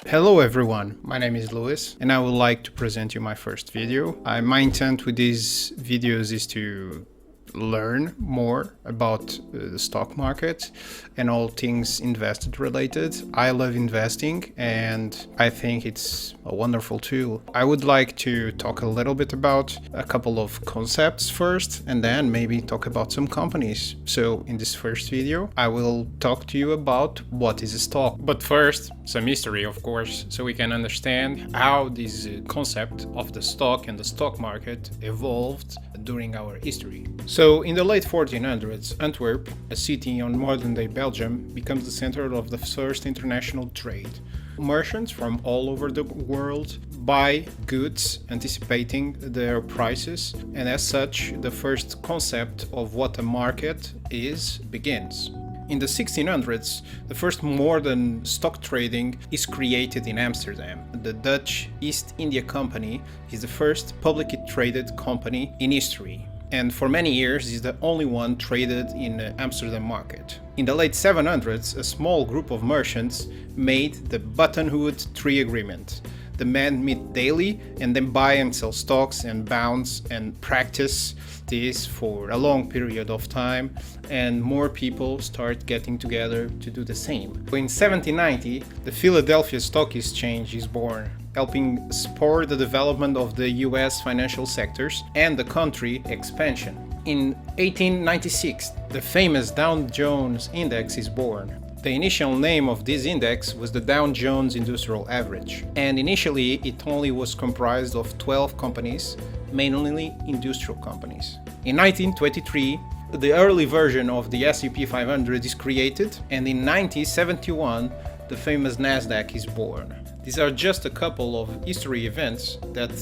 Hello everyone, my name is Louis and I would like to present you my first video. My intent with these videos is to learn more about the stock market and all things invested related. I love investing and I think it's a wonderful tool. I would like to talk a little bit about a couple of concepts first and then maybe talk about some companies. So in this first video, I will talk to you about what is a stock. But first, some history of course, so we can understand how this concept of the stock and the stock market evolved during our history. So in the late 1400s, Antwerp, a city on modern-day Belgium, becomes the center of the first international trade. Merchants from all over the world buy goods anticipating their prices, and as such, the first concept of what a market is begins. In the 1600s, the first modern stock trading is created in Amsterdam. The Dutch East India Company is the first publicly traded company in history, and for many years is the only one traded in the Amsterdam market. In the late 700s, a small group of merchants made the Button Hood Tree Agreement. The men meet daily and then buy and sell stocks and bonds and practice this for a long period of time, and more people start getting together to do the same. In 1790, the Philadelphia Stock Exchange is born, helping spur the development of the US financial sectors and the country expansion. In 1896, the famous Dow Jones Index is born. The initial name of this index was the Dow Jones Industrial Average, and initially it only was comprised of 12 companies, mainly industrial companies. In 1923, the early version of the S&P 500 is created, and in 1971, the famous Nasdaq is born. These are just a couple of history events that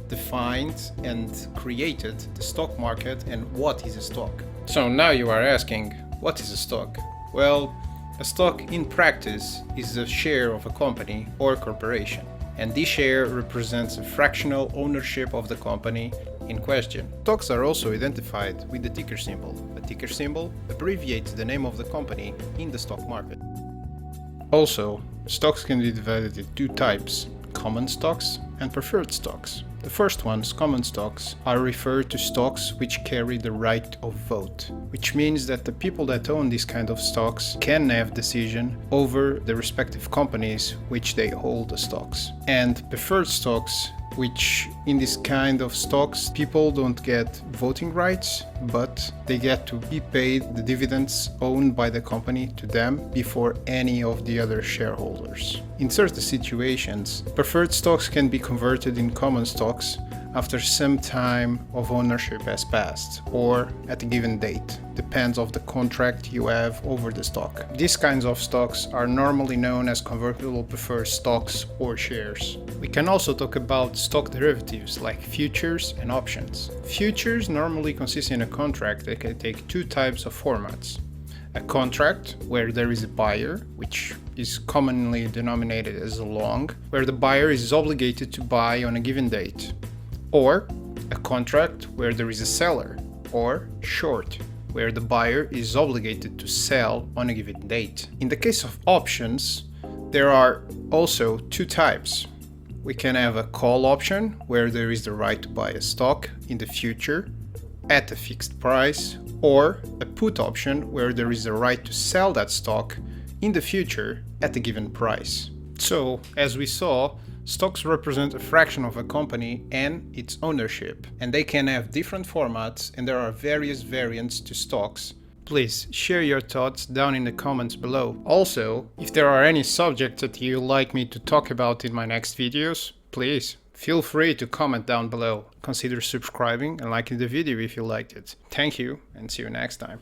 defined and created the stock market and what is a stock. So now you are asking, what is a stock? Well, a stock in practice is a share of a company or corporation, and this share represents a fractional ownership of the company in question. Stocks are also identified with the ticker symbol. A ticker symbol abbreviates the name of the company in the stock market. Also, stocks can be divided into two types: common stocks and preferred stocks. The first ones, common stocks, are referred to stocks which carry the right of vote, which means that the people that own these kind of stocks can have decision over the respective companies which they hold the stocks. And preferred stocks, which in this kind of stocks people don't get voting rights, but they get to be paid the dividends owned by the company to them before any of the other shareholders. In certain situations, preferred stocks can be converted in common stocks after some time of ownership has passed, or at a given date. Depends on the contract you have over the stock. These kinds of stocks are normally known as convertible preferred stocks or shares. We can also talk about stock derivatives like futures and options. Futures normally consist in a contract that can take two types of formats. A contract where there is a buyer, which is commonly denominated as a long, where the buyer is obligated to buy on a given date. Or a contract where there is a seller, or short, where the buyer is obligated to sell on a given date. In the case of options, there are also two types. We can have a call option, where there is the right to buy a stock in the future at a fixed price, or a put option, where there is the right to sell that stock in the future at a given price. So, as we saw, stocks represent a fraction of a company and its ownership, and they can have different formats, and there are various variants to stocks. Please share your thoughts down in the comments below. Also, if there are any subjects that you'd like me to talk about in my next videos, please feel free to comment down below. Consider subscribing and liking the video if you liked it. Thank you, and see you next time.